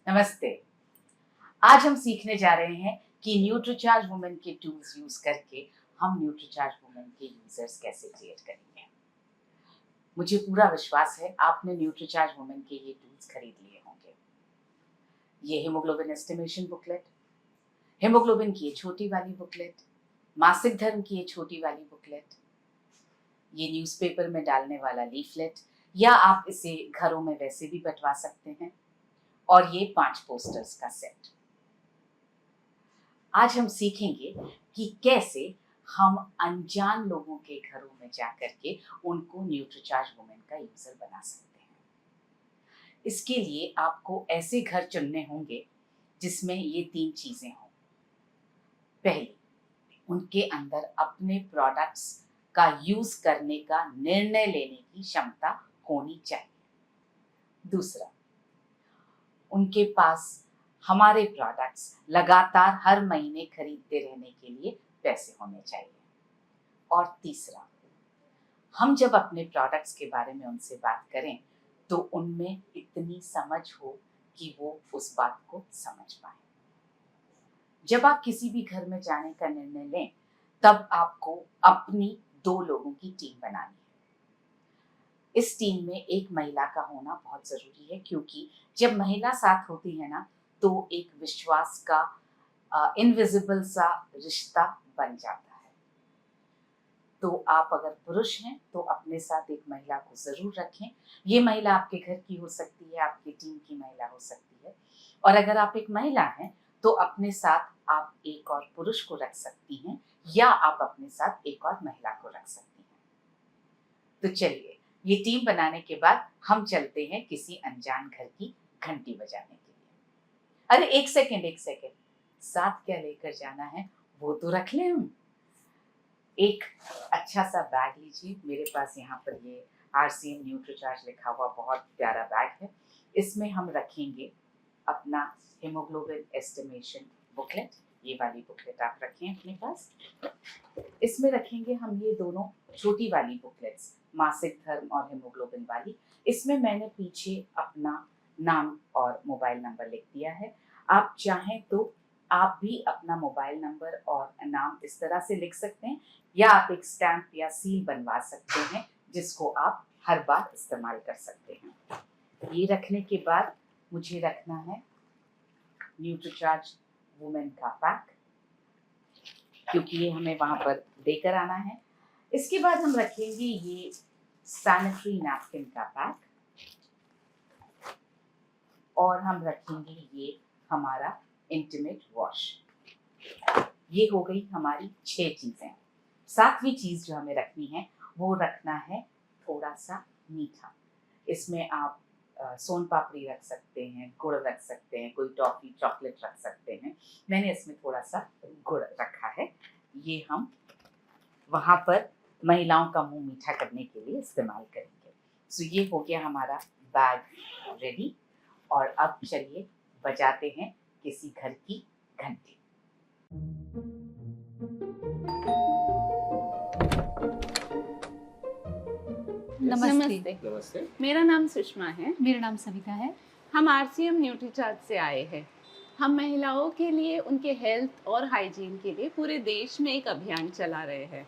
नमस्ते। आज हम सीखने जा रहे हैं कि न्यूट्रीचार्ज वुमेन के टूल्स यूज करके हम न्यूट्रीचार्ज वुमेन के यूजर्स कैसे क्रिएट करेंगे। मुझे पूरा विश्वास है आपने न्यूट्रीचार्ज वुमेन के ये टूल्स खरीद लिए होंगे। ये हीमोग्लोबिन एस्टिमेशन बुकलेट, हीमोग्लोबिन की ये छोटी वाली बुकलेट, मासिक धर्म की ये छोटी वाली बुकलेट, ये न्यूज़पेपर में डालने वाला लीफलेट, या आप इसे घरों में वैसे भी बंटवा सकते हैं, और ये 5 पोस्टर्स का सेट। आज हम सीखेंगे कि कैसे हम अनजान लोगों के घरों में जाकर के उनको न्यूट्रीचार्ज वुमेन का यूजर बना सकते हैं। इसके लिए आपको ऐसे घर चुनने होंगे जिसमें ये 3 चीजें हों। पहली, उनके अंदर अपने प्रोडक्ट्स का यूज करने का निर्णय लेने की क्षमता होनी चाहिए। दूसरा, उनके पास हमारे प्रोडक्ट्स लगातार हर महीने खरीदते रहने के लिए पैसे होने चाहिए। और तीसरा, हम जब अपने प्रोडक्ट्स के बारे में उनसे बात करें तो उनमें इतनी समझ हो कि वो उस बात को समझ पाए। जब आप किसी भी घर में जाने का निर्णय लें तब आपको अपनी 2 लोगों की टीम बनानी है। इस टीम में एक महिला का होना बहुत जरूरी है, क्योंकि जब महिला साथ होती है ना तो एक विश्वास का इनविजिबल सा रिश्ता बन जाता है। तो आप अगर पुरुष हैं तो अपने साथ एक महिला को जरूर रखें। ये महिला आपके घर की हो सकती है, आपकी टीम की महिला हो सकती है। और अगर आप एक महिला हैं तो अपने साथ आप एक और पुरुष को रख सकती हैं, या आप अपने साथ एक और महिला को रख सकती हैं। तो चलिए, ये टीम बनाने के बाद हम चलते हैं किसी अनजान घर की घंटी बजाने के लिए। अरे एक सेकेंड, साथ क्या लेकर जाना है वो तो रख लें हम। एक अच्छा सा बैग लीजिए। मेरे पास यहाँ पर ये RCM न्यूट्रीचार्ज लिखा हुआ बहुत प्यारा बैग है। इसमें हम रखेंगे अपना हीमोग्लोबिन एस्टिमेशन बुकलेट। ये वाली बुकलेट आप रखें अपने पास। इसमें रखेंगे हम ये दोनों छोटी वाली बुकलेट्स, मासिक धर्म और हीमोग्लोबिन वाली। इसमें मैंने पीछे अपना नाम और मोबाइल नंबर लिख दिया है। आप चाहें तो आप भी अपना मोबाइल नंबर और नाम इस तरह से लिख सकते हैं, या आप एक स्टैम्प या सील बनवा सकते हैं जिसको आप हर बार इस्तेमाल कर सकते हैं। ये रखने के बाद मुझे रखना है न्यूट्रीचार्ज वुमेन का पैक, क्योंकि ये हमें वहां पर देकर आना है। इसके बाद हम रखेंगे ये सैनिटरी नैपकिन का पैक, और हम रखेंगे ये हमारा इंटीमेट वॉश। ये हो गई हमारी 6 चीजें। 7वीं चीज जो हमें रखनी है वो रखना है थोड़ा सा मीठा। इसमें आप सोन पापड़ी रख सकते हैं, गुड़ रख सकते हैं, कोई टॉफी चॉकलेट रख सकते हैं। मैंने इसमें थोड़ा सा गुड़ रखा है। ये हम वहां पर महिलाओं का मुंह मीठा करने के लिए इस्तेमाल करेंगे। सो ये हो गया हमारा बैग रेडी। और अब चलिए बजाते हैं किसी घर की घंटी। नमस्ते। नमस्ते। मेरा नाम सुषमा है। मेरा नाम सविता है। हम RCM न्यूट्रीचार्ज से आए हैं। हम महिलाओं के लिए उनके हेल्थ और हाइजीन के लिए पूरे देश में एक अभियान चला रहे हैं।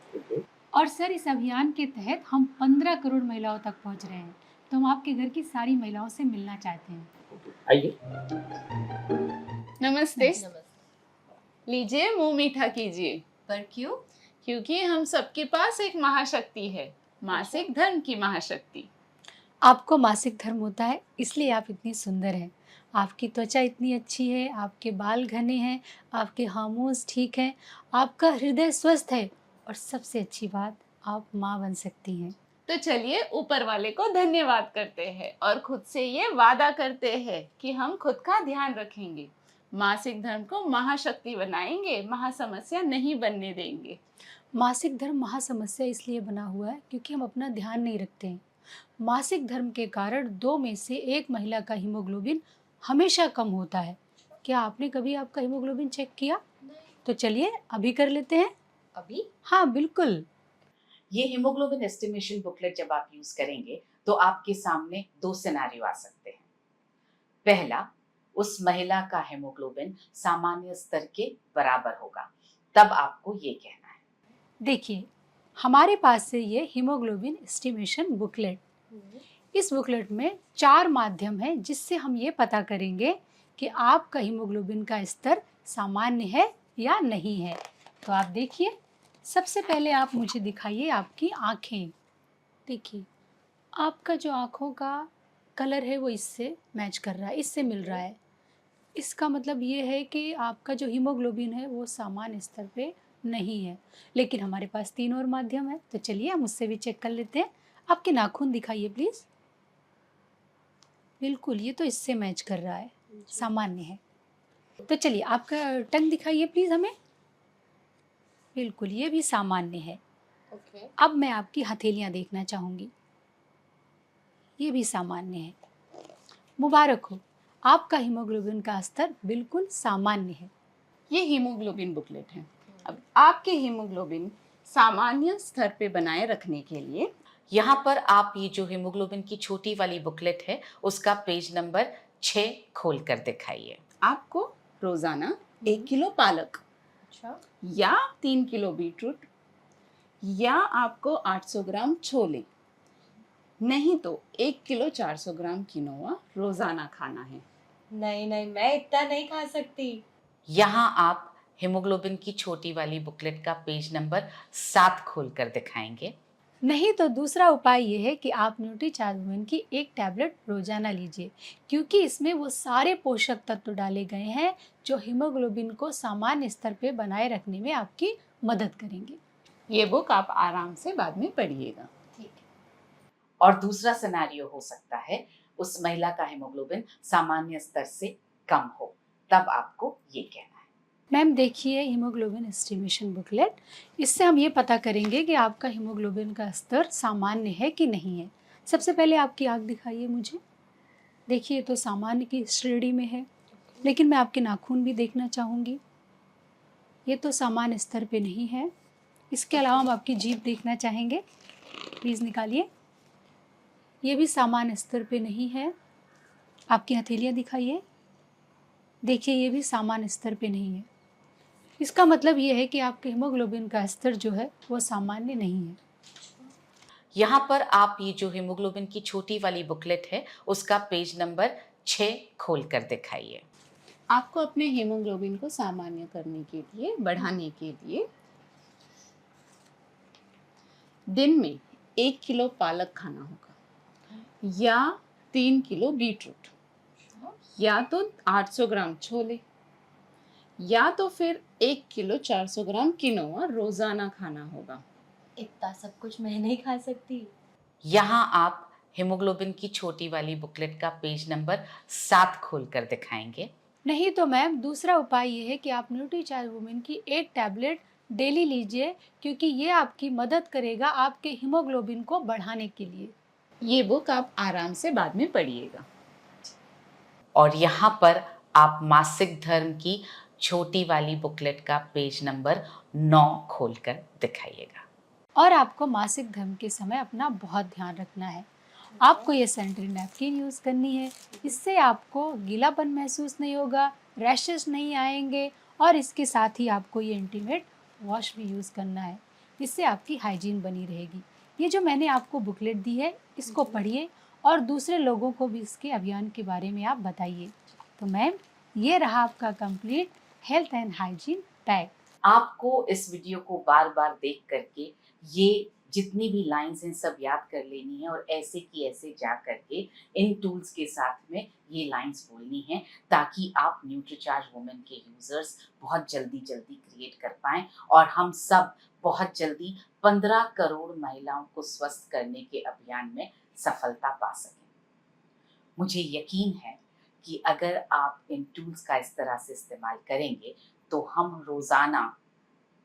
और सर, इस अभियान के तहत हम 15 करोड़ महिलाओं तक पहुंच रहे हैं। तो हम आपके घर की सारी महिलाओं से मिलना चाहते हैं। आइए। नमस्ते। लीजिए, मुंह मीठा कीजिए। पर क्यों? क्योंकि हम सबके पास एक महाशक्ति है, मासिक धर्म की महाशक्ति। आपको मासिक धर्म होता है, इसलिए आप इतनी सुंदर हैं। आपकी त्वचा इतनी अच्छी है, आपके बाल घने हैं, आपके हार्मोन्स ठीक हैं, आपका हृदय स्वस्थ है, और सबसे अच्छी बात, आप माँ बन सकती हैं। तो चलिए ऊपर वाले को धन्यवाद करते हैं और खुद से ये वादा करते हैं कि हम खुद का ध्यान रखेंगे, मासिक धर्म को महाशक्ति बनाएंगे, महासमस्या नहीं बनने देंगे। मासिक धर्म महासमस्या इसलिए बना हुआ है क्योंकि हम अपना ध्यान नहीं रखते हैं। मासिक धर्म के कारण 2 में से 1 महिला का हीमोग्लोबिन हमेशा कम होता है। क्या आपने कभी आपका हीमोग्लोबिन चेक किया? तो चलिए अभी कर लेते हैं। अभी? हाँ बिल्कुल। ये हीमोग्लोबिन एस्टिमेशन बुकलेट जब आप यूज करेंगे तो आपके सामने 2 सिनेरियो आ सकते हैं। पहला, उस महिला का हेमोग्लोबिन सामान्य स्तर के बराबर होगा, तब आपको ये कहना है। देखिए, हमारे पास से ये हीमोग्लोबिन एस्टिमेशन बुकलेट, इस बुकलेट में 4 माध्यम है जिससे हम ये पता करेंगे कि आपका हीमोग्लोबिन का स्तर सामान्य है या नहीं है। तो आप देखिए, सबसे पहले आप मुझे दिखाइए आपकी आँखें। देखिए, आपका जो आँखों का कलर है वो इससे मैच कर रहा है, इससे मिल रहा है। इसका मतलब ये है कि आपका जो हीमोग्लोबिन है वो सामान्य स्तर पे नहीं है। लेकिन हमारे पास 3 और माध्यम है, तो चलिए हम उससे भी चेक कर लेते हैं। आपके नाखून दिखाइए प्लीज़। बिल्कुल, ये तो इससे मैच कर रहा है, सामान्य है। तो चलिए आपका टंग दिखाइए प्लीज़ हमें। बिल्कुल, ये भी सामान्य है। ओके। अब मैं आपकी हथेलियाँ देखना चाहूँगी। ये भी सामान्य है। मुबारक हो, आपका हीमोग्लोबिन का स्तर बिल्कुल सामान्य है। ये हीमोग्लोबिन बुकलेट है। अब आपके हीमोग्लोबिन सामान्य स्तर पे बनाए रखने के लिए यहाँ पर आप ये जो हेमोग्लोबिन की छोटी वाली बुकलेट है उसका पेज नंबर 6 खोल कर दिखाइए। आपको रोजाना 1 किलो पालक या 3 किलो बीटरूट या आपको 800 ग्राम छोले, नहीं तो 1 किलो 400 ग्राम किनोआ रोजाना खाना है। नहीं नहीं, मैं इतना नहीं खा सकती। यहाँ आप हेमोग्लोबिन की छोटी वाली बुकलेट का पेज नंबर 7 खोल कर दिखाएंगे। नहीं तो दूसरा उपाय ये है कि आप न्यूट्रीचार्ज वुमेन की एक टैबलेट रोजाना लीजिए, क्योंकि इसमें वो सारे पोषक तत्व डाले गए हैं जो हीमोग्लोबिन को सामान्य स्तर पे बनाए रखने में आपकी मदद करेंगे। ये बुक आप आराम से बाद में पढ़िएगा। और दूसरा सिनेरियो हो सकता है उस महिला का हेमोग्लोबिन सामान्य स्तर से कम हो, तब आपको ये कहना है। मैम देखिए, हीमोग्लोबिन एस्टिमेशन बुकलेट, इससे हम ये पता करेंगे कि आपका हीमोग्लोबिन का स्तर सामान्य है कि नहीं है। सबसे पहले आपकी आँख दिखाइए मुझे। देखिए, तो सामान्य की श्रेणी में है, लेकिन मैं आपके नाखून भी देखना चाहूँगी। ये तो सामान्य स्तर पे नहीं है। इसके अलावा हम आपकी जीभ देखना चाहेंगे। प्लीज़ निकालिए। ये भी सामान्य स्तर पे नहीं है। आपकी हथेलियाँ दिखाइए। देखिए, ये भी सामान्य स्तर पे नहीं है। इसका मतलब ये है कि आपके हीमोग्लोबिन का स्तर जो है वो सामान्य नहीं है। यहाँ पर आप ये जो हेमोग्लोबिन की छोटी वाली बुकलेट है उसका पेज नंबर 6 खोल कर दिखाइए। आपको अपने हीमोग्लोबिन को सामान्य करने के लिए, बढ़ाने के लिए दिन में 1 किलो पालक खाना होगा या 3 किलो बीटरूट या तो 800 ग्राम छोले या तो फिर 1 किलो 400 ग्राम किनोआ रोजाना खाना होगा। इतना सब कुछ मैं नहीं खा सकती। यहाँ आप हेमोग्लोबिन की छोटी वाली बुकलेट का पेज नंबर 7 खोल कर दिखाएंगे। नहीं तो मैम, दूसरा उपाय ये है कि आप न्यूट्रीचार्ज वुमेन की एक टैबलेट डेली लीजिए, क्योंकि ये आपकी मदद करेगा आपके हीमोग्लोबिन को बढ़ाने के लिए। ये बुक आप आराम से बाद में पढ़िएगा। और यहाँ पर आप मासिक धर्म की छोटी वाली बुकलेट का पेज नंबर 9 खोल कर दिखाइएगा। और आपको मासिक धर्म के समय अपना बहुत ध्यान रखना है। आपको ये सैनिटरी नैपकिन यूज़ करनी है। इससे आपको गीलापन महसूस नहीं होगा, रैशेस नहीं आएंगे, और इसके साथ ही आपको ये इंटीमेट वॉश भी यूज़ करना है। इससे आपकी हाइजीन बनी रहेगी। ये जो मैंने आपको बुकलेट दी है, इसको पढ़िए और दूसरे लोगों को भी इसके अभियान के बारे में आप बताइए। तो मैम, ये रहा आपका complete health and hygiene pack. आपको इस वीडियो को बार बार देख करके ये जितनी भी लाइंस हैं सब याद कर लेनी है और ऐसे की ऐसे जा करके इन टूल्स के साथ में ये लाइंस बोलनी है, ताकि आप न्यूट्रीचार्ज वुमेन के यूजर्स बहुत जल्दी क्रिएट कर पाएं और हम सब बहुत जल्दी 15 करोड़ महिलाओं को स्वस्थ करने के अभियान में सफलता पा सकें। मुझे यकीन है कि अगर आप इन टूल्स का इस तरह से इस्तेमाल करेंगे तो हम रोजाना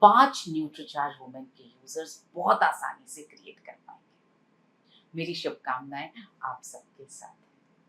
5 न्यूट्रीचार्ज वुमेन के यूजर्स बहुत आसानी से क्रिएट कर पाएंगे। मेरी शुभकामनाएं आप सबके साथ।